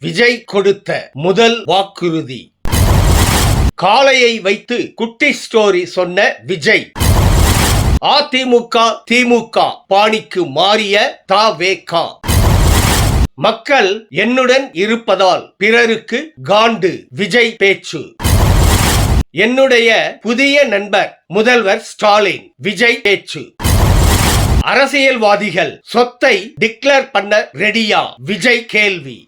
விஜய் கொடுத்த முதல் வாக்குறுதி. காளையை வைத்து குட்டி ஸ்டோரி சொன்ன விஜய். அதிமுக திமுக பாணிக்கு மாறிய தவேகா. மக்கள் என்னுடன் இருப்பதால் பிறருக்கு காண்டு விஜய் பேச்சு. என்னுடைய புதிய நண்பர் முதல்வர் ஸ்டாலின் விஜய் பேச்சு. அரசியல்வாதிகள் சொத்தை டிக்ளேர் பண்ண ரெடியா விஜய் கேள்வி.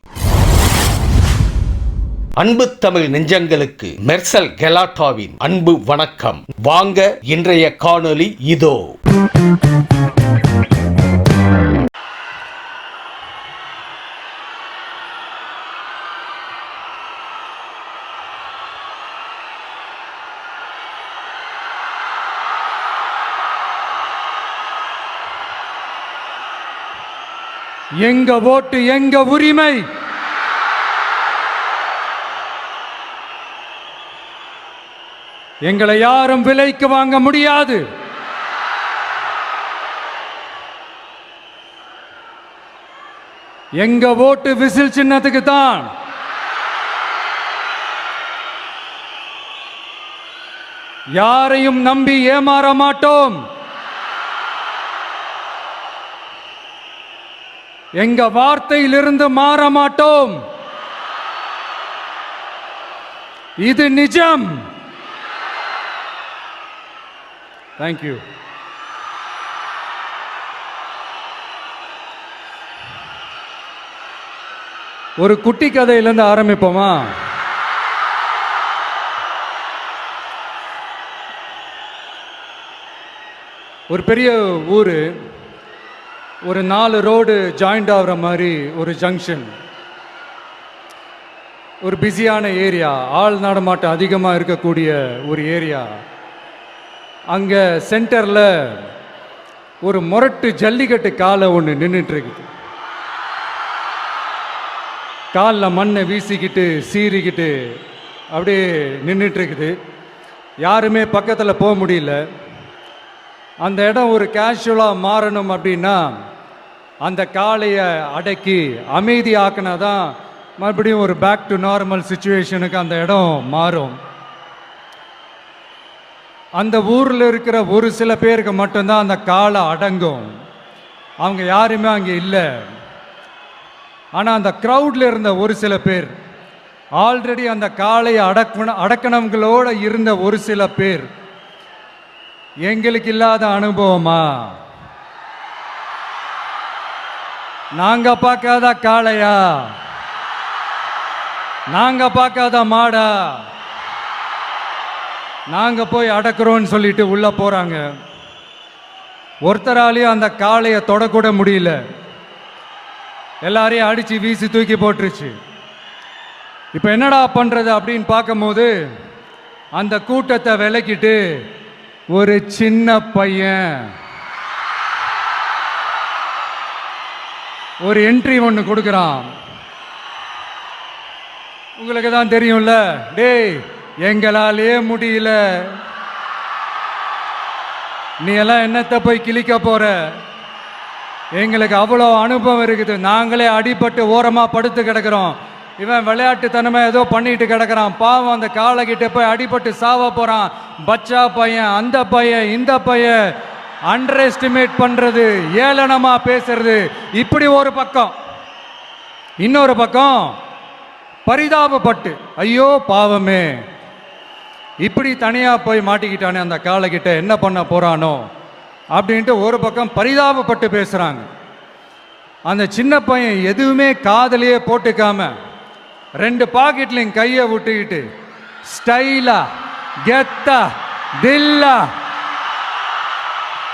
அன்பு தமிழ் நெஞ்சங்களுக்கு மெர்சல் கெலாட்டாவின் அன்பு வணக்கம். வாங்க இன்றைய காணொளி இதோ. எங்க ஓட்டு எங்க உரிமை. எங்களை யாரும் விலைக்கு வாங்க முடியாது. எங்க ஓட்டு விசில் சின்னத்துக்கு தான். யாரையும் நம்பி ஏமாற மாட்டோம். எங்க வார்த்தையிலிருந்து மாற மாட்டோம். இது நிஜம். தேங்க்யூ. ஒரு குட்டி கதையிலிருந்து ஆரம்பிப்போமா? ஒரு பெரிய ஊர், ஒரு 4 ரோடு ஜாயிண்ட் ஆகிற மாதிரி ஒரு ஜங்ஷன், ஒரு பிஸியான ஏரியா, ஆள் நடமாட்டம் அதிகமாக இருக்கக்கூடிய ஒரு ஏரியா. அங்கே சென்டரில் ஒரு முரட்டு ஜல்லிக்கட்டு காலை ஒன்று நின்றுட்டுருக்குது. காலில் மண்ணை வீசிக்கிட்டு சீறிக்கிட்டு அப்படியே நின்றுட்டுருக்குது. யாருமே பக்கத்தில் போக முடியல. அந்த இடம் ஒரு கேஷுவலாக மாறணும் அப்படின்னா அந்த காளையை அடக்கி அமைதி ஆக்கினா தான் மறுபடியும் ஒரு பேக் டு நார்மல் சுச்சுவேஷனுக்கு அந்த இடம் மாறும். அந்த ஊரில் இருக்கிற ஒரு சில பேருக்கு மட்டும்தான் அந்த காளை அடங்கும். அவங்க யாருமே அங்கே இல்லை. ஆனால் அந்த க்ரௌடில் இருந்த ஒரு சில பேர், ஆல்ரெடி அந்த காளையை அடக்கணங்களோடு இருந்த ஒரு சில பேர், எங்களுக்கு இல்லாத அனுபவமா? நாங்க பார்க்காத காளையா? நாங்க பார்க்காத மாடா? நாங்க போய் அடக்குறோன்னு சொல்லிட்டு உள்ள போறாங்க. ஒருத்தராலையும் அந்த காளையை தொடக்கூட முடியல. எல்லாரையும் அடிச்சு வீசி தூக்கி போட்டுருச்சு. இப்ப என்னடா பண்றது அப்படின்னு பார்க்கும்போது அந்த கூட்டத்தை விலக்கிட்டு ஒரு சின்ன பையன் ஒரு என்ட்ரி ஒன்று கொடுக்குறான். உங்களுக்கு தான் தெரியும்ல, டேய் எங்களாலே முடியல, நீ எல்லாம் என்னத்தை போய் கிழிக்க போற? எங்களுக்கு அவ்வளோ அனுபவம் இருக்குது, நாங்களே அடிபட்டு ஓரமாக படுத்து கிடக்கிறோம். இவன் விளையாட்டுத்தனமா ஏதோ பண்ணிட்டு கிடக்கிறான். பாவம், அந்த காலை கிட்ட போய் அடிபட்டு சாவ போறான். பச்சா பையன், அந்த பையன், இந்த பையன், அண்டர் எஸ்டிமேட் பண்றது, ஏளனமா பேசுறது, இப்படி ஒரு பக்கம். இன்னொரு பக்கம் பரிதாபப்பட்டு, ஐயோ பாவமே, இப்படி தனியா போய் மாட்டிக்கிட்டானே அந்த காலை கிட்ட, என்ன பண்ண போறானோ அப்படின்ட்டு ஒரு பக்கம் பரிதாபப்பட்டு பேசுறாங்க. அந்த சின்ன பையன் எதுவுமே காதலையே போட்டுக்காம 2 பாக்கெட்லையும் கையை விட்டுக்கிட்டு ஸ்டைலா கெத்தா தில்லா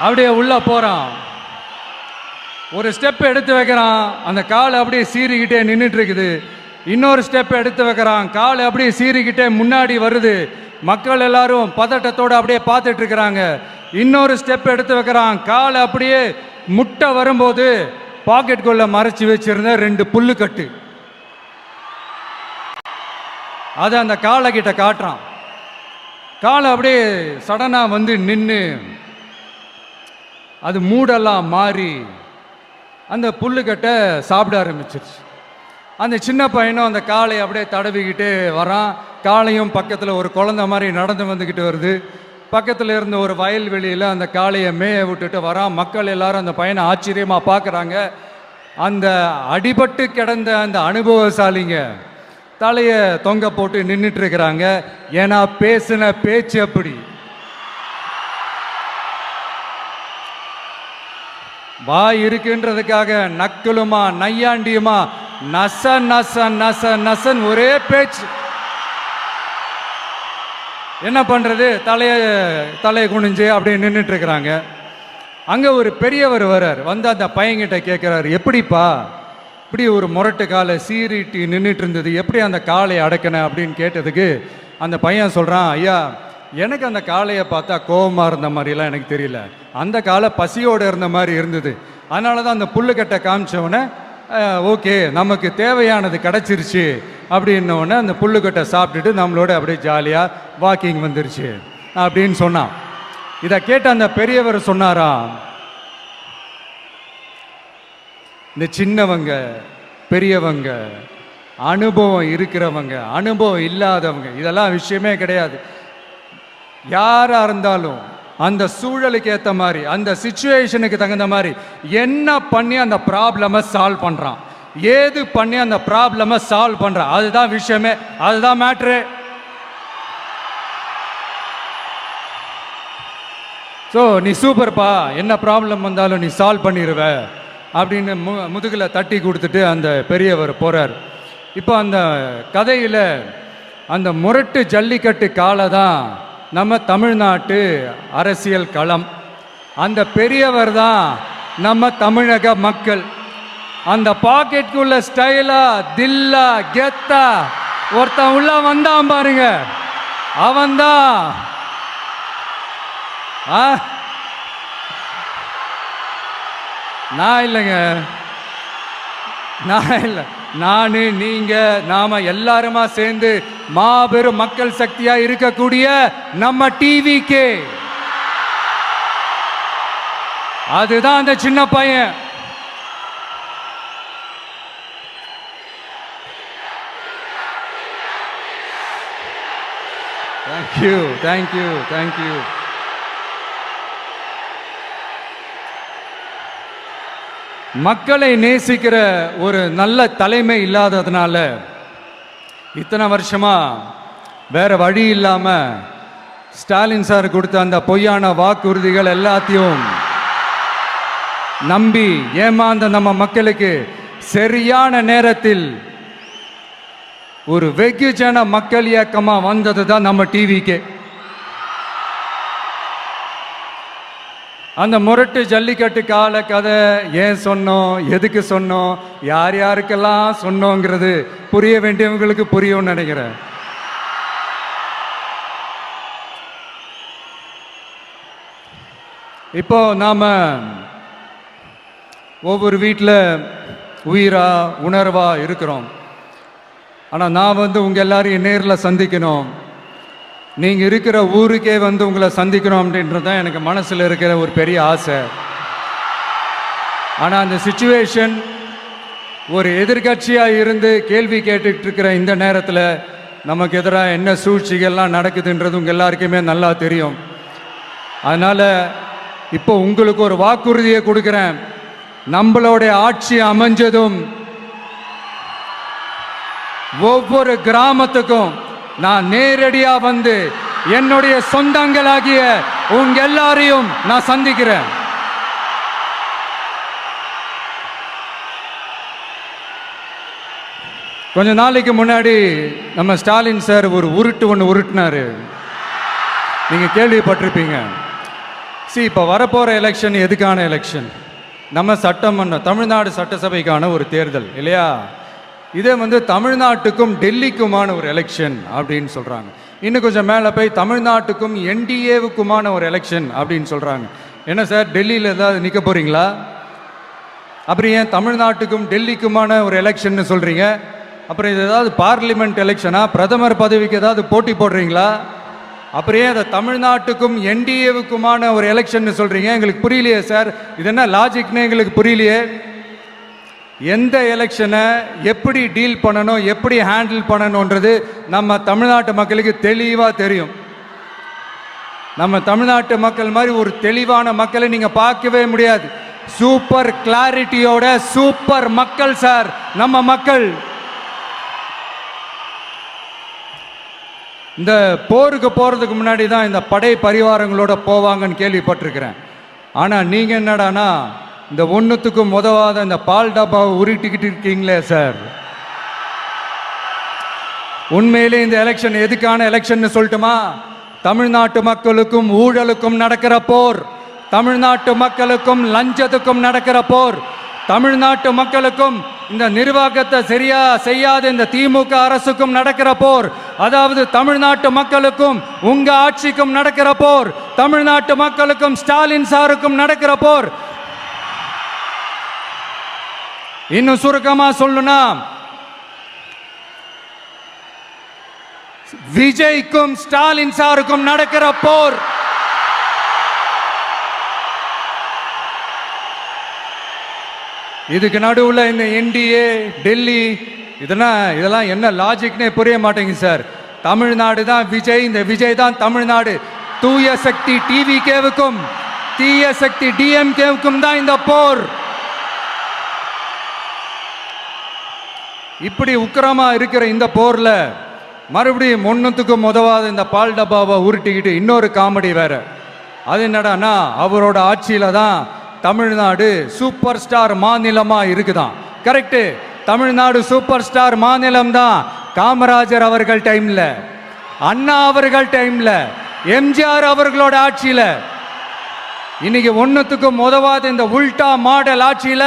அப்படியே உள்ள போறான். ஒரு ஸ்டெப் எடுத்து வைக்கிறான், அந்த காலை அப்படியே சீறிக்கிட்டே நின்றுட்டு இருக்குது. இன்னொரு ஸ்டெப் எடுத்து வைக்கிறான், காலை அப்படியே சீறிக்கிட்டே முன்னாடி வருது. மக்கள் எல்லாரும் பதட்டத்தோடு அப்படியே பார்த்துட்டு இருக்கிறாங்க. இன்னொரு ஸ்டெப் எடுத்து வைக்கிறான், காலை அப்படியே முட்டை வரும்போது பாக்கெட்டுக்குள்ள மறைச்சி வச்சிருந்த 2 புல்லுக்கட்டு அதை அந்த காலை கிட்ட காட்டுறான். காலை அப்படியே சடனா வந்து நின்று அது மூடெல்லாம் மாறி அந்த புல்லுக்கட்டை சாப்பிட ஆரம்பிச்சிருச்சு. அந்த சின்ன பையனும் அந்த காளையை அப்படியே தடவிக்கிட்டு வரான். காளையும் பக்கத்தில் ஒரு குழந்தை மாதிரி நடந்து வந்துக்கிட்டு வருது. பக்கத்தில் இருந்த ஒரு வயல்வெளியில் அந்த காளையை மேய விட்டுட்டு வரான். மக்கள் எல்லாரும் அந்த பையனை ஆச்சரியமாக பார்க்குறாங்க. அந்த அடிபட்டு கிடந்த அந்த அனுபவசாலிங்க தலையை தொங்க போட்டு நின்றுட்டு இருக்கிறாங்க. ஏன்னா பேசின பேச்சு அப்படி. வாய் இருக்குன்றதுக்காக நக்கலுமா நையாண்டியுமா நச நச நச நசன் ஒரே பேச்சு. என்ன பண்றது, தலையை குனிஞ்சு அப்படியே நின்றுட்டு இருக்கிறாங்க. அங்க ஒரு பெரியவர் வர்றார். வந்து அந்த பையன்கிட்ட கேட்கிறாரு, எப்படிப்பா இப்படி ஒரு முரட்டு காலை சீறிட்டு நின்றுட்டு இருந்தது, எப்படி அந்த காளையை அடக்கின அப்படின்னு கேட்டதுக்கு அந்த பையன் சொல்றான், ஐயா எனக்கு அந்த காளையை பார்த்தா கோபமாக இருந்த மாதிரிலாம் எனக்கு தெரியல, அந்த காலை பசியோடு இருந்த மாதிரி இருந்தது. அதனால தான் அந்த புல்லுக்கட்டை காமிச்சவொடனே ஓகே நமக்கு தேவையானது கிடச்சிருச்சு அப்படின்னோடனே அந்த புல்லுக்கட்டை சாப்பிட்டுட்டு நம்மளோட அப்படியே ஜாலியாக வாக்கிங் வந்துருச்சு அப்படின்னு சொன்னான். இதை கேட்ட அந்த பெரியவர் சொன்னாராம், இந்த சின்னவங்க பெரியவங்க அனுபவம் இருக்கிறவங்க அனுபவம் இல்லாதவங்க இதெல்லாம் விஷயமே கிடையாது. யாரா இருந்தாலும் அந்த சூழலுக்கு ஏற்ற மாதிரி அந்த சிச்சுவேஷனுக்கு தகுந்த மாதிரி என்ன பண்ணி அந்த ப்ராப்ளமை சால்வ் பண்றான், ஏது பண்ணி அந்த ப்ராப்ளமை சால்வ் பண்றான், அதுதான் விஷயமே, அதுதான் மேட்ரு. ஸோ நீ சூப்பர்ப்பா, என்ன ப்ராப்ளம் வந்தாலும் நீ சால்வ் பண்ணிடுவ அப்படின்னு முதுகில் தட்டி கொடுத்துட்டு அந்த பெரியவர் போறார். இப்போ அந்த கதையில் அந்த முரட்டு ஜல்லிக்கட்டு காலை தான் நம்ம தமிழ்நாட்டு அரசியல் களம். அந்த பெரியவர் தான் நம்ம தமிழக மக்கள். அந்த பாக்கெட்டுக்குள்ள ஸ்டைலா தில்லா கெத்தா ஒருத்தன் உள்ள வந்தான் பாருங்க, அவன்தான் நான் இல்லைங்க, நான் இல்லை, நானு நீங்க நாம எல்லாருமா சேர்ந்து மாபெரும் மக்கள் சக்தியா இருக்கக்கூடிய நம்ம டிவிக்கு, அதுதான் அந்த சின்ன பையன். Thank you thank you thank you. மக்களை நேசிக்கிற ஒரு நல்ல தலைமை இல்லாததுனால இத்தனை வருஷமா வேற வழி இல்லாம ஸ்டாலின் சார் கொடுத்த அந்த பொய்யான வாக்குறுதிகள் எல்லாத்தையும் நம்பி ஏமாந்த நம்ம மக்களுக்கு சரியான நேரத்தில் ஒரு வெகுஜன மக்கள் இயக்கமா வந்தது தான் நம்ம டிவிக்கு. அந்த முரட்டு ஜல்லிக்கட்டு கால கதை ஏன் சொன்னோம், எதுக்கு சொன்னோம், யார் யாருக்கெல்லாம் சொன்னோங்கிறது புரிய வேண்டியவங்களுக்கு புரியும்னு நினைக்கிறேன். இப்போ நாம ஒவ்வொரு வீட்டில் உயிரா உணர்வா இருக்கிறோம். ஆனால் நான் உங்க எல்லாரையும் நேரில் சந்திக்கணும், நீங்கள் இருக்கிற ஊருக்கே உங்களை சந்திக்கணும் அப்படின்றது தான் எனக்கு மனசில் இருக்கிற ஒரு பெரிய ஆசை. ஆனால் அந்த சிச்சுவேஷன் ஒரு எதிர்கட்சியாக இருந்து கேள்வி கேட்டுட்டு இருக்கிற இந்த நேரத்தில் நமக்கு எதிராக என்ன சூழ்ச்சிகள்லாம் நடக்குதுன்றது உங்கள் எல்லாருக்குமே நல்லா தெரியும். அதனால் இப்போ உங்களுக்கு ஒரு வாக்குறுதியை கொடுக்குறேன், நம்மளுடைய ஆட்சி அமைஞ்சதும் ஒவ்வொரு கிராமத்துக்கும் நான் நேரடியா வந்து என்னுடைய சொந்தங்களாகிய உங்க எல்லாரையும் நான் சந்திக்கிறேன். கொஞ்ச நாளைக்கு முன்னாடி நம்ம ஸ்டாலின் சார் ஒரு உருட்டு ஒன்று உருட்டினாரு, நீங்க கேள்விப்பட்டிருப்பீங்க. இப்போ வரப்போற எலெக்ஷன் எதுக்கான எலெக்ஷன்? நம்ம சட்டமன்ற தமிழ்நாடு சட்டசபைக்கான ஒரு தேர்தல் இல்லையா? இதே தமிழ்நாட்டுக்கும் டெல்லிக்குமான ஒரு எலெக்ஷன் அப்படின்னு சொல்றாங்க. இன்னும் கொஞ்சம் மேலே போய் தமிழ்நாட்டுக்கும் என்டிஏவுக்குமான ஒரு எலெக்ஷன் அப்படின்னு சொல்றாங்க. என்ன சார், டெல்லியில் ஏதாவது நிற்க போறீங்களா? அப்புறம் ஏன் தமிழ்நாட்டுக்கும் டெல்லிக்குமான ஒரு எலெக்ஷன் சொல்றீங்க? அப்புறம் இது ஏதாவது பார்லிமெண்ட் எலெக்ஷனா, பிரதமர் பதவிக்கு ஏதாவது போட்டி போடுறீங்களா? அப்புறம் ஏன் அதை தமிழ்நாட்டுக்கும் என்டிஏவுக்குமான ஒரு எலெக்ஷன் சொல்றீங்க? எங்களுக்கு புரியலையே சார், இது என்ன லாஜிக்னு எங்களுக்கு புரியலையே. எந்த எலெக்ஷனை எப்படி டீல் பண்ணணும், எப்படி ஹேண்டில் பண்ணணுன்றது நம்ம தமிழ்நாட்டு மக்களுக்கு தெளிவாக தெரியும். நம்ம தமிழ்நாட்டு மக்கள் மாதிரி ஒரு தெளிவான மக்களை நீங்க பார்க்கவே முடியாது. சூப்பர் கிளாரிட்டியோட சூப்பர் மக்கள் சார் நம்ம மக்கள். இந்த போருக்கு போறதுக்கு முன்னாடி தான் இந்த படை பரிவாரங்களோட போவாங்கன்னு கேள்விப்பட்டிருக்கிறேன். ஆனா நீங்க என்னடானா இந்த ஒன்றுத்துக்கும் உதவாத இந்த பால் டப்பாவை உருட்டிக்கிட்டு இருக்கீங்களே சார். உண்மையிலே இந்த எலெக்ஷன் எதுக்கான எலெக்ஷன் சொல்லட்டுமா? தமிழ்நாட்டு மக்களுக்கும் ஊழலுக்கும் நடக்கிற போர், தமிழ்நாட்டு மக்களுக்கும் லஞ்சத்துக்கும் நடக்கிற போர், தமிழ்நாட்டு மக்களுக்கும் இந்த நிர்வாகத்தை சரியா செய்யாத இந்த திமுக அரசுக்கும் நடக்கிற போர், அதாவது தமிழ்நாட்டு மக்களுக்கும் உங்க ஆட்சிக்கும் நடக்கிற போர், தமிழ்நாட்டு மக்களுக்கும் ஸ்டாலின் சாருக்கும் நடக்கிற போர். இன்னும் சுருக்கமா சொல்லணும்னா விஜய்க்கும் ஸ்டாலின் சாருக்கும் நடக்கிற போர். இதுக்கு நடுவுல இந்த என்டிஏ டெல்லி இதெல்லாம் என்ன லாஜிக்னே புரிய மாட்டேங்குது சார். தமிழ்நாடு தான் விஜய், இந்த விஜய் தான் தமிழ்நாடு. தூய சக்தி டிவிகேவுக்கும் தீய சக்தி டிஎம்கேவுக்கும் தான் இந்த போர். இப்படி உக்கிரமா இருக்கிற இந்த போர்ல மறுபடியும் ஒன்றுத்துக்கும் உதவாத இந்த பால் டப்பாவை உருட்டிக்கிட்டு இன்னொரு காமெடி வேற. அது என்னடானா அவரோட ஆட்சியில தான் தமிழ்நாடு சூப்பர் ஸ்டார் மாநிலமா இருக்குதான். கரெக்டு, தமிழ்நாடு சூப்பர் ஸ்டார் மாநிலம் தான். காமராஜர் அவர்கள் டைம்ல, அண்ணா அவர்கள் டைம்ல, எம்ஜிஆர் அவர்களோட ஆட்சியில. இன்னைக்கு ஒன்றுத்துக்கும் உதவாத இந்த உல்டா மாடல் ஆட்சியில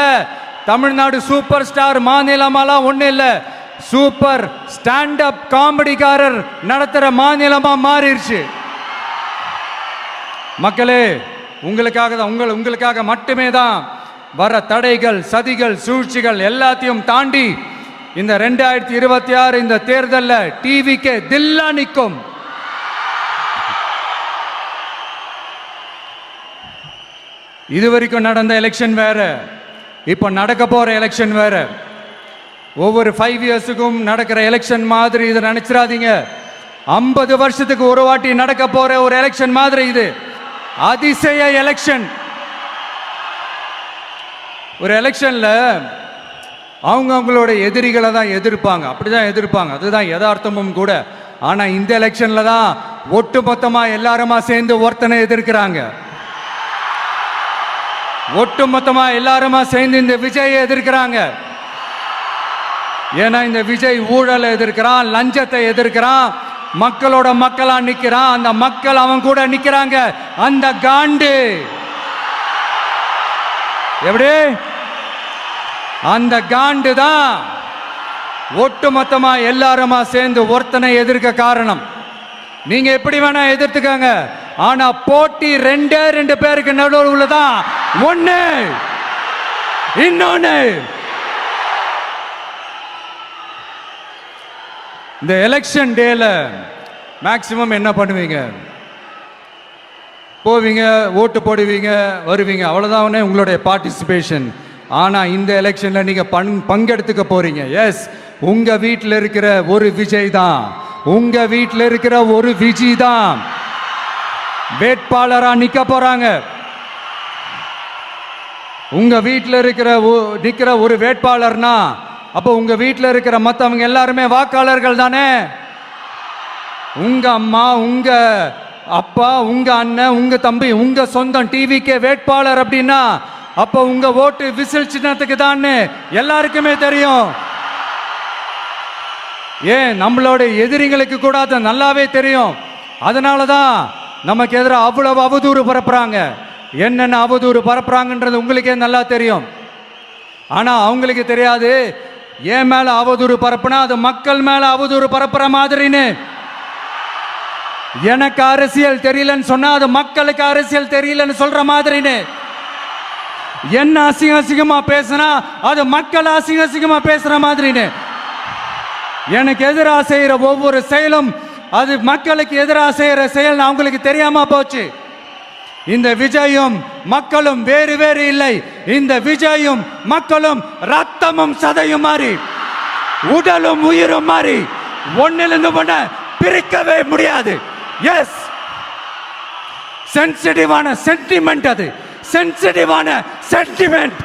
தமிழ்நாடு சூப்பர் ஸ்டார் மாநிலமாலாம் ஒண்ணு இல்லை, சூப்பர் ஸ்டாண்ட் அப் காமெடிக்காரர் நடத்துற மாநிலமா மாறிடுச்சு. மக்களே, உங்களுக்காக தான், உங்களுக்காக மட்டுமே தான் வர தடைகள், சதிகள், சூழ்ச்சிகள் எல்லாத்தையும் தாண்டி இந்த 2026 இந்த தேர்தலில் டிவிக்கு தில்லா நிற்கும். இதுவரைக்கும் நடந்த எலெக்ஷன் வேற, இப்ப நடக்க போற எலெக்ஷன் வேற. ஒவ்வொரு 5 இயர்ஸுக்கும் நடக்கிற எலெக்ஷன் மாதிரி இதை நினைச்சிடாதீங்க. 50 வருஷத்துக்கு ஒரு வாட்டி நடக்க போற ஒரு எலெக்ஷன் மாதிரி இது. அதிசய எலெக்ஷன். ஒரு எலெக்ஷன்ல அவங்களோட எதிரிகளை தான் எதிர்ப்பாங்க, அப்படிதான் எதிர்ப்பாங்க, அதுதான் யதார்த்தமும் கூட. ஆனா இந்த எலெக்ஷன்ல தான் ஒட்டுமொத்தமா எல்லாருமா சேர்ந்து ஒருத்தனை எதிர்க்கிறாங்க. ஒட்டுமொத்தமா எல்லாருமா சேர்ந்து இந்த விஜயை எதிர்க்கிறாங்க. ஏன்னா இந்த விஜய் ஊழலை எதிர்க்கிறான், லஞ்சத்தை எதிர்க்கிறான், மக்களோட மக்களா நிக்கிறான். அந்த மக்கள் அவன் கூட நிக்கிறாங்க. அந்த காண்டு எப்படி? அந்த காண்டு தான் ஒட்டுமொத்தமா எல்லாருமா சேர்ந்து ஒருத்தனை எதிர்க்க காரணம். நீங்க எப்படி வேணா எதிர்த்துக்காங்க, ஆனா போட்டி 2 பேருக்கு நடுவுல தான். ஒண்ணு இன்னொன்னு. இந்த எலெக்ஷன் டேல மேக்சிமம் என்ன பண்ணுவீங்க? போவீங்க, ஓட்டு போடுவீங்க, வருவீங்க, அவ்வளவுதான் உங்களுடைய பார்ட்டிசிபேஷன். ஆனா இந்த எலெக்ஷன்ல நீங்க பங்கெடுத்துக்க போறீங்க. எஸ், உங்க வீட்டில் இருக்கிற ஒரு விஜய் தான், உங்க வீட்டில் இருக்கிற ஒரு விஜய் தான் வேட்பாளரா நிக்க போறாங்க. உங்க வீட்டில் நிக்கிற ஒரு வேட்பாளர்னா அப்போ உங்க வீட்டில் இருக்கிற மற்றவங்க எல்லாருமே வாக்காளர்கள் தானே. உங்க அம்மா, உங்க அப்பா, உங்க அண்ணன், உங்க தம்பி, உங்க சொந்தம் டிவிக்கு வேட்பாளர் அப்படின்னா அப்போ உங்க ஓட்டு விசில் சின்னத்துக்கு தான் எல்லாருக்குமே தெரியும். ஏன், நம்மளோட எதிரிகளுக்கு கூட அது நல்லாவே தெரியும். அதனாலதான் நமக்கு எதிராக அவ்வளவு அவதூறு பரப்புறாங்க. என்னென்ன அவதூறு பரப்புறாங்கன்றது உங்களுக்கே நல்லா தெரியும். ஆனா அவங்களுக்கு தெரியாது, ஏன் மேல அவதூறு பரப்புனா அது மக்கள் மேல அவதூறு பரப்புற மாதிரின்னு. எனக்கு அரசியல் தெரியலன்னு சொன்னா அது மக்களுக்கு அரசியல் தெரியலன்னு சொல்ற மாதிரின்னு. என்ன அசிங்கமா பேசினா அது மக்கள் அசிங்கமா பேசுற மாதிரின்னு. எனக்கு எதிராக செய்யற ஒவ்வொரு செயலும் அது மக்களுக்கு எதிராக செய்யற செயல் அவங்களுக்கு தெரியாம போச்சு. இந்த விஜயும் மக்களும் வேறு வேறு இல்லை. இந்த விஜயும் மக்களும் ரத்தமும் சதையும் மாறி உடலும் உயிரும் மாறி ஒன்னிலிருந்து ஒண்ண பிரிக்கவே முடியாது. எஸ், சென்சிட்டிவான சென்டிமெண்ட், அது சென்சிட்டிவான சென்டிமெண்ட்.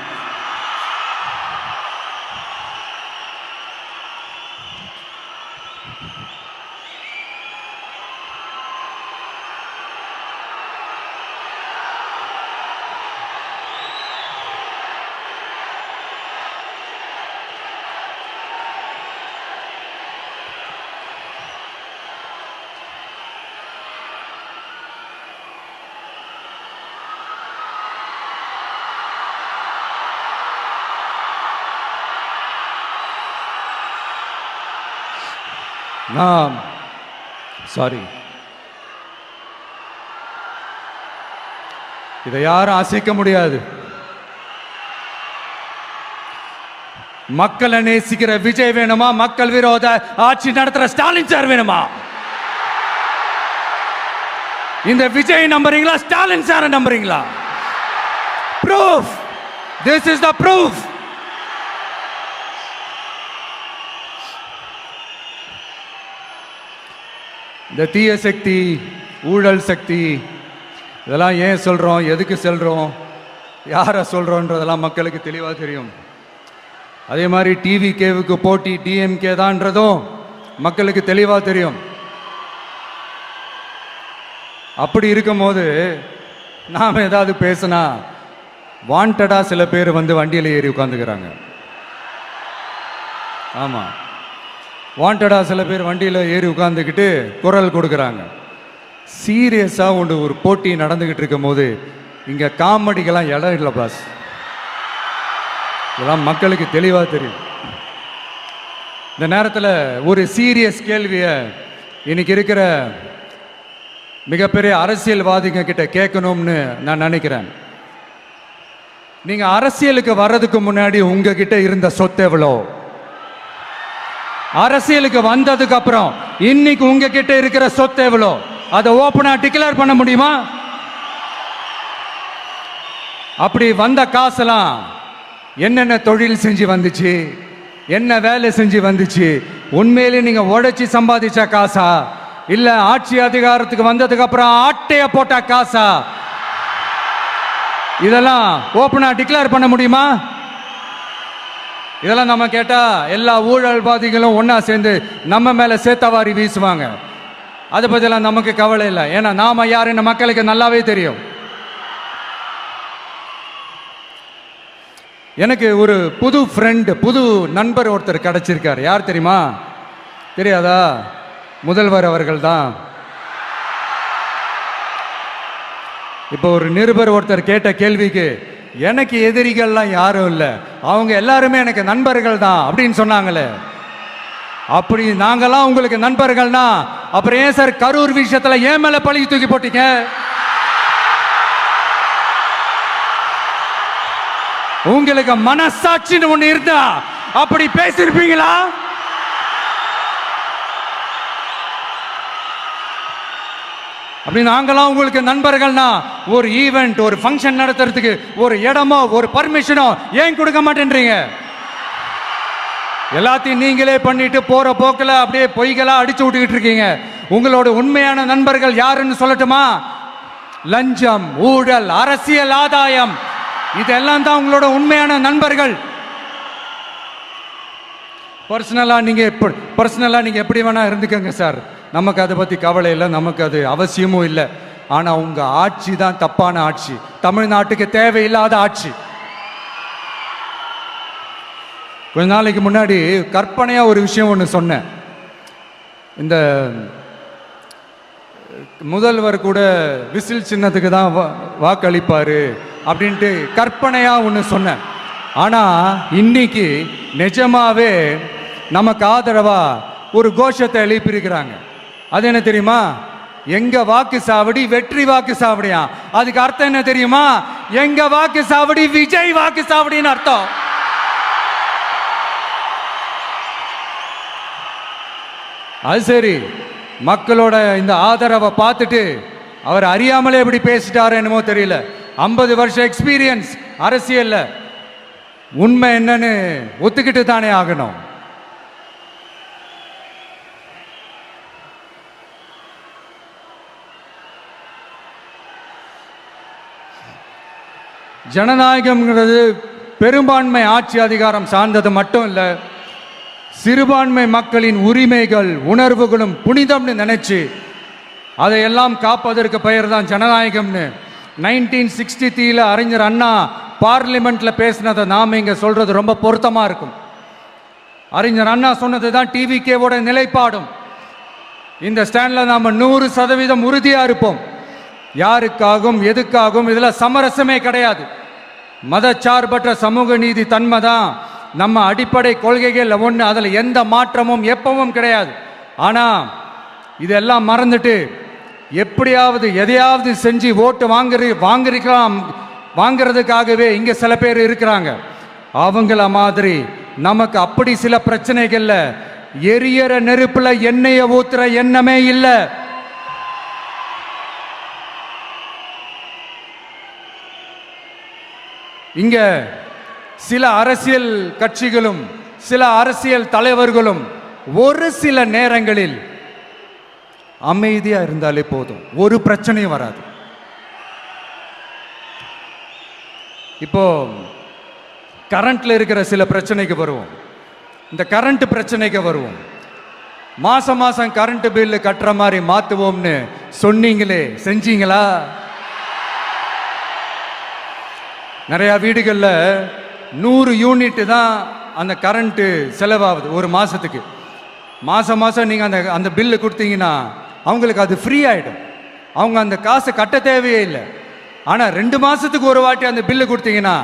சாரி, இதை யாரும் அசைக்க முடியாது. மக்களை நேசிக்கிற விஜய் வேணுமா, மக்கள் விரோத ஆட்சி நடத்துற ஸ்டாலின் சார் வேணுமா? இந்த விஜய் நம்புறீங்களா, ஸ்டாலின் சார் நம்புறீங்களா? Proof, this is the proof. இந்த தீய சக்தி, ஊழல் சக்தி, இதெல்லாம் ஏன் சொல்கிறோம், எதுக்கு சொல்கிறோம், யாரை சொல்கிறோன்றதெல்லாம் மக்களுக்கு தெளிவாக தெரியும். அதே மாதிரி டிவிகேவுக்கு போட்டி டிஎம்கே தான்றதும் மக்களுக்கு தெளிவாக தெரியும். அப்படி இருக்கும்போது நாம் ஏதாவது பேசினா வாண்டடாக சில பேர் வந்து வண்டியில் ஏறி உட்காந்துக்கிறாங்க. ஆமாம், வாண்டடாக சில பேர் வண்டியில் ஏறி உட்காந்துக்கிட்டு குரல் கொடுக்குறாங்க. சீரியஸாக ஒரு போட்டி நடந்துக்கிட்டு இருக்கும் போது இங்கே காமெடிக்கெல்லாம் இடம் இல்லை பாஸ். இதெல்லாம் மக்களுக்கு தெளிவாக தெரியும். இந்த நேரத்தில் ஒரு சீரியஸ் கேள்வியை இன்னைக்கு இருக்கிற மிகப்பெரிய அரசியல்வாதிங்க கிட்ட கேட்கணும்னு நான் நினைக்கிறேன். நீங்கள் அரசியலுக்கு வர்றதுக்கு முன்னாடி உங்ககிட்ட இருந்த சொத்து எவ்வளோ? அரசியலுக்கு வந்ததுக்கு அப்புறம் இன்னைக்கு உங்ககிட்ட இருக்கிற சொத்து எவ்வளோ? அதை ஓப்பனா டிக்ளேர் பண்ண முடியுமா? அப்படி வந்த காசெல்லாம் என்னென்ன தொழில் செஞ்சு வந்துச்சு, என்ன வேலை செஞ்சு வந்துச்சு, உண்மையிலே நீங்க உழைச்சி சம்பாதிச்ச காசா, இல்ல ஆட்சி அதிகாரத்துக்கு வந்ததுக்கு அப்புறம் ஆட்டைய போட்ட காசா? இதெல்லாம் ஓப்பனா டிக்ளேர் பண்ண முடியுமா? இதெல்லாம் நம்ம கேட்டா எல்லா ஊழல்வாதிகளும் ஒன்னா சேர்ந்து நம்ம மேல சேத்தவாரி வீசுவாங்க. அதை பத்தியெல்லாம் நமக்கு கவலை இல்லை. ஏன்னா நாம யாருன்னு மக்களுக்கு நல்லாவே தெரியும். எனக்கு ஒரு புது ஃப்ரெண்ட், புது நண்பர் ஒருத்தர் கிடைச்சிருக்கார். யார் தெரியுமா? தெரியாதா? முதல்வர் அவர்கள் தான். இப்போ ஒரு நிருபர் ஒருத்தர் கேட்ட கேள்விக்கு எனக்கு எதிரிகள்லாம் யாரும் இல்லை, அவங்க எல்லாருமே எனக்கு நண்பர்கள் தான் அப்படின்னு சொன்னாங்களே. அப்படி நாங்கெல்லாம் உங்களுக்கு நண்பர்கள்னா அப்புறம் ஏன் சார் கரூர் விஷயத்துல ஏன் மேல பழி தூக்கி போட்டீங்க? உங்களுக்கு மனசாட்சின்னு ஒண்ணு இருந்தா அப்படி பேசிருப்பீங்களா? அப்படி நாங்களாம் உங்களுக்கு நண்பர்கள்னா ஒரு ஈவெண்ட், ஒரு ஃபங்க்ஷன் நடத்துறதுக்கு ஒரு இடமோ ஒரு பர்மிஷனோ ஏன் கொடுக்க மாட்டேன்றீங்க? எல்லாத்தையும் நீங்களே பண்ணிட்டு போற போக்கில் அப்படியே பொய்களா அடிச்சு விட்டுக்கிட்டு இருக்கீங்க. உங்களோட உண்மையான நண்பர்கள் யாருன்னு சொல்லட்டுமா? லஞ்சம், ஊழல், அரசியல் ஆதாயம், இதெல்லாம் தான் உங்களோட உண்மையான நண்பர்கள். பர்சனலா நீங்க எப்படி வேணா இருந்துக்கங்க சார், நமக்கு அதை பத்தி கவலை இல்லை, நமக்கு அது அவசியமும் இல்லை. ஆனா உங்க ஆட்சி தான் தப்பான ஆட்சி, தமிழ்நாட்டுக்கு தேவையில்லாத ஆட்சி. கொஞ்ச நாளைக்கு முன்னாடி கற்பனையா ஒரு விஷயம் ஒன்று சொன்னேன். இந்த முதல்வர் கூட விசில் சின்னத்துக்கு தான் வாக்களிப்பாரு அப்படின்ட்டு கற்பனையா ஒன்று சொன்னேன். ஆனா இன்னைக்கு நிஜமாவே நமக்கு ஆதரவா ஒரு கோஷத்தை எழுப்பியிருக்கிறாங்க. அது என்ன தெரியுமா? எங்க வாக்கு சாவடி வெற்றி வாக்கு சாவடியா. அதுக்கு அர்த்தம் என்ன தெரியுமா? எங்க வாக்கு சாவடி விஜய் வாக்கு சாவடின்னு அர்த்தம். அது சரி, மக்களோட இந்த ஆதரவை பார்த்துட்டு அவர் அறியாமலே இப்படி பேசிட்டாரு என்னமோ தெரியல. 50 வருஷம் எக்ஸ்பீரியன்ஸ் அரசியல்ல, உண்மை என்னன்னு ஒத்துக்கிட்டு தானே ஆகணும். ஜனநாயகம்ங்கிறது பெரும்பான்மை ஆட்சி அதிகாரம் சார்ந்தது மட்டும் இல்லை, சிறுபான்மை மக்களின் உரிமைகள் உணர்வுகளும் புனிதம்னு நினைச்சு அதையெல்லாம் காப்பதற்கு பெயர் தான் ஜனநாயகம்னு 1963 அறிஞர் அண்ணா பார்லிமெண்ட்ல பேசினதை நாம இங்க சொல்றது ரொம்ப பொருத்தமா இருக்கும். அறிஞர் அண்ணா சொன்னது தான் டிவிகேவோட நிலைப்பாடும். இந்த ஸ்டாண்ட்ல நாம 100% உறுதியா இருப்போம். யாருக்காகவும் எதுக்காகவும் இதுல சமரசமே கிடையாது. மதச்சார்பற்ற சமூக நீதி தன்மை தான் நம்ம அடிப்படை கொள்கைகள் ஒன்று, அதில் எந்த மாற்றமும் எப்பவும் கிடையாது. ஆனால் இதெல்லாம் மறந்துட்டு எப்படியாவது எதையாவது செஞ்சு ஓட்டு வாங்குறதுக்காகவே இங்கே சில பேர் இருக்கிறாங்க. அவங்கள மாதிரி நமக்கு அப்படி சில பிரச்சனைகள்ல எரியற நெருப்புல எண்ணெயை ஊத்துற எண்ணமே இல்லை. இங்க சில அரசியல் கட்சிகளும் சில அரசியல் தலைவர்களும் ஒரு சில நேரங்களில் அமைதியா இருந்தாலே போதும், ஒரு பிரச்சனையும் வராது. இப்போ கரண்ட்ல இருக்கிற சில பிரச்சனைக்கு வருவோம். இந்த கரண்ட் பிரச்சனைக்கு வருவோம். மாசம் மாசம் கரண்ட் பில்லு கட்டுற மாதிரி மாத்துவோம்னு சொன்னீங்களே, செஞ்சீங்களா? நிறைய வீடுகளில் 100 யூனிட் தான் அந்த கரண்ட்டு செலவாகுது ஒரு மாசத்துக்கு. மாசம் மாசம் நீங்க அந்த பில்லு கொடுத்தீங்கன்னா அவங்களுக்கு அது ஃப்ரீ ஆயிடும். அவங்க அந்த காசை கட்ட தேவையே இல்லை. ஆனா 2 மாசத்துக்கு ஒரு வாட்டி அந்த பில்லு கொடுத்தீங்கன்னா,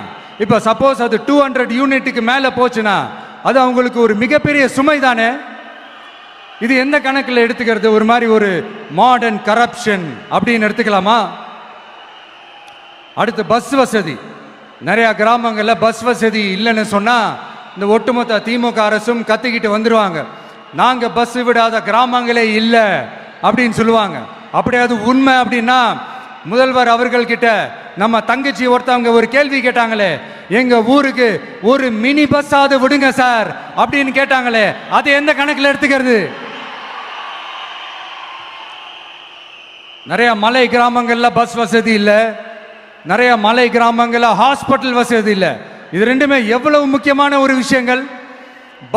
இப்போ சப்போஸ் அது 200 யூனிட்டுக்கு மேல போச்சுன்னா அது அவங்களுக்கு ஒரு மிகப்பெரிய சுமை தானே. இது எந்த கணக்கில் எடுத்துக்கிறது? ஒரு மாதிரி ஒரு மாடர்ன் கரப்ஷன் அப்படின்னு எடுத்துக்கலாமா? அடுத்து பஸ் வசதி. நிறைய கிராமங்களில் பஸ் வசதி இல்லைன்னு சொன்னா இந்த ஒட்டுமொத்த திமுக அரசும் கத்திக்கிட்டு வந்துருவாங்க. நாங்க பஸ் விடாத கிராமங்களே இல்லை அப்படின்னு சொல்லுவாங்க. அப்படியே அது உண்மை அப்படின்னா முதல்வர் அவர்கள் கிட்ட நம்ம தங்கச்சி ஒருத்தவங்க ஒரு கேள்வி கேட்டாங்களே, எங்க ஊருக்கு ஒரு மினி பஸ் ஆவது விடுங்க சார் அப்படின்னு கேட்டாங்களே, அது எந்த கணக்கில் எடுத்துக்கிறது? நிறைய மலை கிராமங்கள்ல பஸ் வசதி இல்லை, நிறைய மலை கிராமங்கள்ல ஹாஸ்பிட்டல் வசதி இல்லை. இது ரெண்டுமே எவ்வளவு முக்கியமான ஒரு விஷயங்கள்.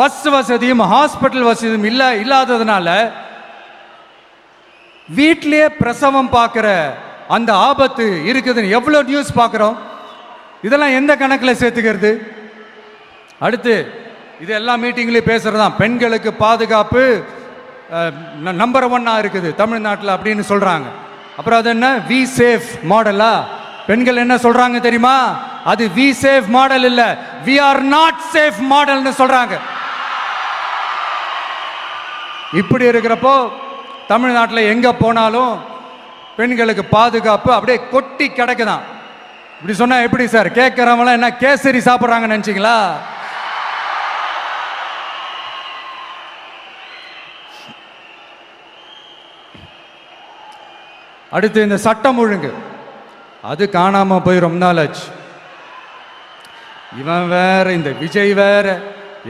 பஸ் வசதியும் ஹாஸ்பிட்டல் வசதியும் இல்லாததுனால வீட்டிலேயே பிரசவம் பார்க்கிற அந்த ஆபத்து இருக்குதுன்னு எவ்வளவு நியூஸ் பார்க்கிறோம். இதெல்லாம் எந்த கணக்கில் சேர்த்துக்கிறது? அடுத்து இது எல்லா மீட்டிங்லயும் பேசுறதுதான் பெண்களுக்கு பாதுகாப்பு நம்பர் 1 இருக்குது தமிழ்நாட்டில் அப்படின்னு சொல்றாங்க. அப்புறம் அது என்ன வி சேஃப் மாடலா? பெண்கள் என்ன சொல்றாங்க தெரியுமா? அது வி சேஃப் மாடல் இல்ல, வி ஆர் நாட் சேஃப் மாடல்னு சொல்றாங்க. இப்படி இருக்கிறப்போ தமிழ்நாட்டில் எங்க போனாலும் பெண்களுக்கு பாதுகாப்பு அப்படியே கொட்டி கிடக்குதான். இப்படி சொன்னா எப்படி சார்? கேட்கறவங்க என்ன கேசரி சாப்பிட்றாங்கன்னு நினைச்சீங்களா? அடுத்து இந்த சட்டம் ஒழுங்கு, அது காணாம போய் ரொம்ப நாள் ஆச்சு. இவன் வேற, இந்த விஜய் வேற,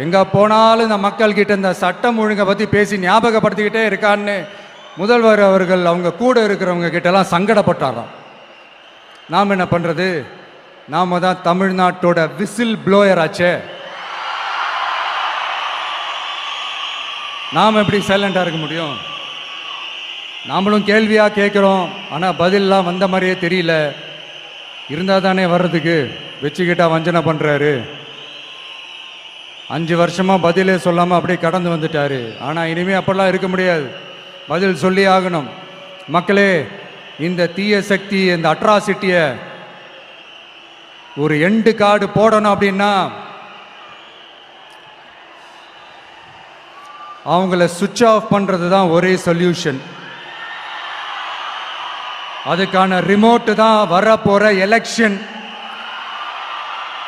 எங்க போனாலும் இந்த மக்கள் கிட்ட இந்த சட்டம் ஒழுங்கை பத்தி பேசி ஞாபகப்படுத்திக்கிட்டே இருக்கான்னு முதல்வர் அவர்கள் அவங்க கூட இருக்கிறவங்க கிட்டலாம் சங்கடப்பட்டாராம். நாம் என்ன பண்றது? நாம தான் தமிழ்நாட்டோட விசில் ப்ளோயர் ஆச்சே. நாம் எப்படி சைலண்டா இருக்க முடியும்? நாமளும் கேள்வியா கேட்கிறோம், ஆனா பதிலெலாம் வந்த மாதிரியே தெரியல. இருந்தா தானே வர்றதுக்கு, வச்சுக்கிட்டா வஞ்சனை பண்றாரு. 5 வருஷமா பதிலே சொல்லாம அப்படியே கடந்து வந்துட்டாரு. ஆனா இனிமே அப்பெல்லாம் இருக்க முடியாது, பதில் சொல்லி ஆகணும். மக்களே, இந்த தீய சக்தி, இந்த அட்ராசிட்டிய ஒரு எண்டு கார்டு போடணும் அப்படின்னா அவங்கள சுவிட்ச் ஆஃப் பண்றது தான் ஒரே சொல்யூஷன். அதுக்கான ரிமோட் தான் வரப்போற எலெக்ஷன்.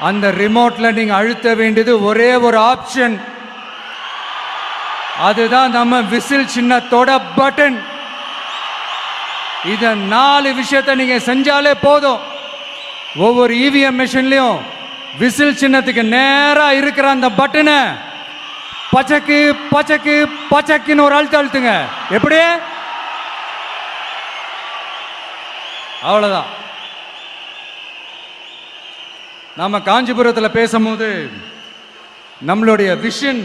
அந்த ரிமோட்ல நீங்க அழுத்த வேண்டியது ஒரே ஒரு ஆப்ஷன், அதுதான் நம்ம விசில் சின்னத்தோட பட்டன். இத 4 விஷயத்தை நீங்க செஞ்சாலே போதும். ஒவ்வொரு இவிஎம் மிஷின்லயும் விசில் சின்னத்துக்கு நேரா இருக்கிற அந்த பட்டனை பச்சக்கு பச்சக்கு பச்சக்குன்னு ஒரு அழுத்துங்க. எப்படி? அவ்வளவுதான். நாம காஞ்சிபுரத்தில் பேசும்போது நம்மளுடைய விஷன்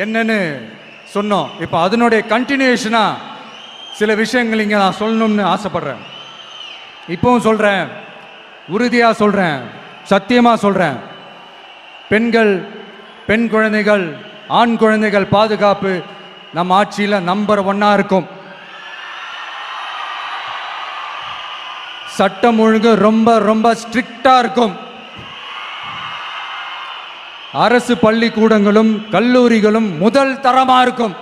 என்னன்னு சொன்னோம். இப்போ அதனுடைய கண்டினியூஷனா சில விஷயங்கள் இங்கே நான் சொல்லணும்னு ஆசைப்படுறேன். இப்பவும் சொல்றேன், உறுதியா சொல்றேன், சத்தியமா சொல்றேன். பெண்கள், பெண் குழந்தைகள், ஆண் குழந்தைகள் பாதுகாப்பு நம்ம ஆட்சியில் நம்பர் 1 இருக்கும். சட்டம் ஒழுங்கு ரொம்ப ரொம்ப ஸ்ட்ரிக்டா இருக்கும். அரசு பள்ளிக்கூடங்களும் கல்லூரிகளும் முதல் தரமா இருக்கும்.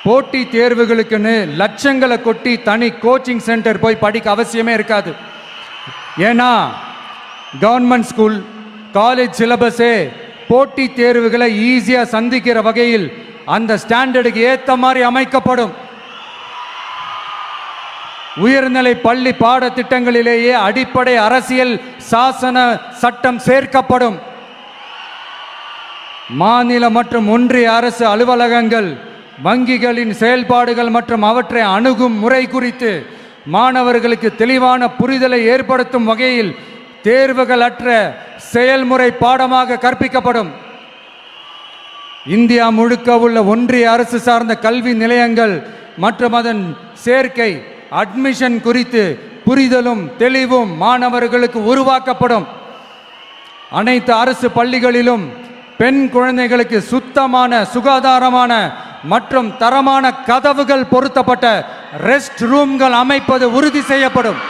போட்டி தேர்வுகளுக்குன்னு லட்சங்களை கொட்டி தனி கோச்சிங் சென்டர் போய் படிக்க அவசியமே இருக்காது. ஏன்னா கவர்மெண்ட் ஸ்கூல், காலேஜ் சிலபஸே போட்டி தேர்வுகளை ஈஸியா சந்திக்கிற வகையில் அந்த ஸ்டாண்டர்டுக்கு ஏத்த மாதிரி அமைக்கப்படும். உயர்நிலை பள்ளி பாடத்திட்டங்களிலேயே அடிப்படை அரசியல் சாசன சட்டம் சேர்க்கப்படும். மாநில மற்றும் ஒன்றிய அரசு அலுவலகங்கள், வங்கிகளின் செயல்பாடுகள் மற்றும் அவற்றை அணுகும் முறை குறித்து மாணவர்களுக்கு தெளிவான புரிதலை ஏற்படுத்தும் வகையில் தேர்வுகள் அற்ற செயல்முறை பாடமாக கற்பிக்கப்படும். இந்தியா முழுக்க உள்ள ஒன்றிய அரசு சார்ந்த கல்வி நிலையங்கள் மற்றும் அதன் சேர்க்கை அட்மிஷன் குறித்து புரிதலும் தெளிவும் மாணவர்களுக்கு உருவாக்கப்படும். அனைத்து அரசு பள்ளிகளிலும் பெண் குழந்தைகளுக்கு சுத்தமான, சுகாதாரமான மற்றும் தரமான கதவுகள் பொருத்தப்பட்ட ரெஸ்ட் ரூம்கள் அமைப்பது உறுதி செய்யப்படும்.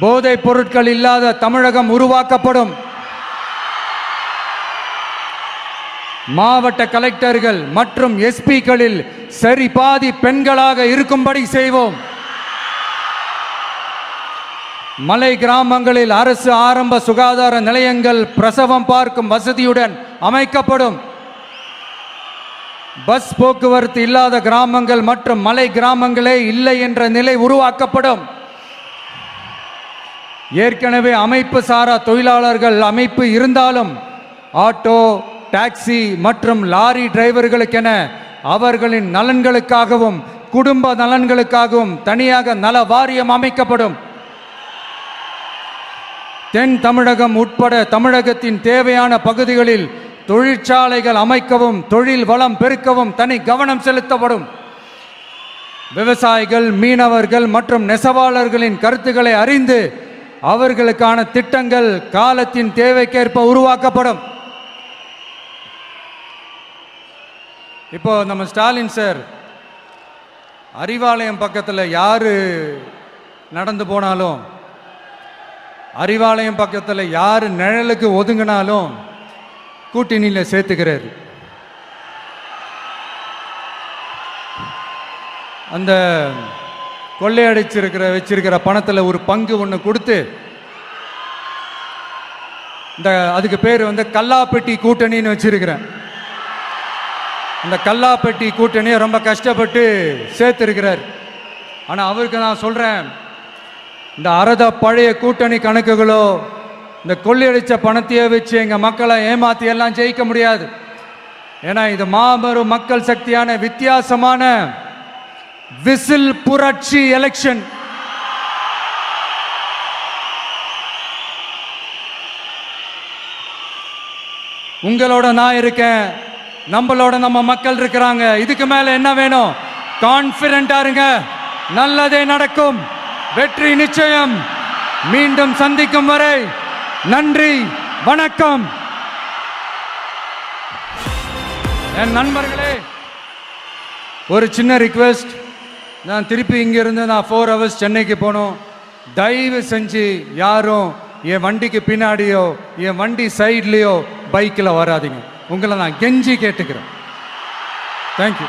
போதைப் பொருட்கள் இல்லாத தமிழகம் உருவாக்கப்படும். மாவட்ட கலெக்டர்கள் மற்றும் எஸ்பிக்களில் சரி பாதி பெண்களாக இருக்கும்படி செய்வோம். மலை கிராமங்களில் அரசு ஆரம்ப சுகாதார நிலையங்கள் பிரசவம் பார்க்கும் வசதியுடன் அமைக்கப்படும். பஸ் போக்குவரத்து இல்லாத கிராமங்கள் மற்றும் மலை கிராமங்களே இல்லை என்ற நிலை உருவாக்கப்படும். ஏற்கனவே அமைப்பு சாரா தொழிலாளர்கள் அமைப்பு இருந்தாலும் ஆட்டோ, டாக்ஸி மற்றும் லாரி டிரைவர்களுக்கென அவர்களின் நலன்களுக்காகவும் குடும்ப நலன்களுக்காகவும் தனியாக நல வாரியம் அமைக்கப்படும். தென் தமிழகம் உட்பட தமிழகத்தின் தேவையான பகுதிகளில் தொழிற்சாலைகள் அமைக்கவும் தொழில் வளம் பெருக்கவும் தனி கவனம் செலுத்தப்படும். விவசாயிகள், மீனவர்கள் மற்றும் நெசவாளர்களின் கருத்துக்களை அறிந்து அவர்களுக்கான திட்டங்கள் காலத்தின் தேவைக்கேற்ப உருவாக்கப்படும். இப்போ நம்ம ஸ்டாலின் சார் அறிவாலயம் பக்கத்தில் யாரு நடந்து போனாலும், அறிவாலயம் பக்கத்தில் யாரு நிழலுக்கு ஒதுங்கினாலும் கூட்டணியில் சேர்த்துக்கிறார். அந்த வச்சிருக்கிற பணத்தில் ஒரு பங்கு ஒன்று கொடுத்து, இந்த அதுக்கு பேர் கல்லாப்பெட்டி கூட்டணின்னு வச்சிருக்கிறேன். அந்த கல்லாப்பெட்டி கூட்டணியை ரொம்ப கஷ்டப்பட்டு சேர்த்திருக்கிறார். ஆனால் அவருக்கு நான் சொல்றேன், இந்த அறத பழைய கூட்டணி கணக்குகளோ இந்த கொள்ளையடிச்ச பணத்தையே வச்சு எங்க மக்களை ஏமாத்தி எல்லாம் ஜெயிக்க முடியாது. ஏன்னா இது மாபெரும் மக்கள் சக்தியான வித்தியாசமான விசில் புரட்சி எலெக்ஷன். உங்களோட நான் இருக்கேன், நம்மளோட நம்ம மக்கள் இருக்கிறாங்க. இதுக்கு மேல என்ன வேணும்? கான்பிடென்டா இருங்க, நல்லதே நடக்கும், வெற்றி நிச்சயம். மீண்டும் சந்திக்கும் வரை நன்றி, வணக்கம். என் நண்பர்களே, ஒரு சின்ன ரிக்வெஸ்ட். நான் திருப்பி இங்கிருந்து 4 hours சென்னைக்கு போகணும். தயவு செஞ்சு யாரும் என் வண்டிக்கு பின்னாடியோ என் வண்டி சைட்லேயோ பைக்கில் வராதிங்க. உங்களை நான் கெஞ்சி கேட்டுக்கிறேன். தேங்க்யூ.